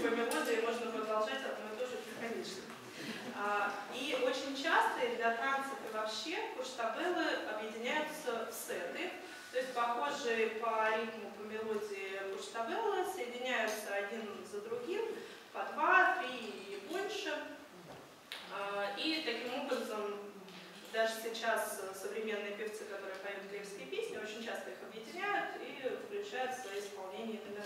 по мелодии можно продолжать одно и то же бесконечно. И очень часто и для танцев и вообще курштабеллы объединяются в сеты, то есть похожие по ритму, по мелодии курштабеллы соединяются один за другим по 2, 3 и больше. И таким образом даже сейчас современные певцы, которые поют киевские песни, очень часто их объединяют и включают в свои исполнения номера.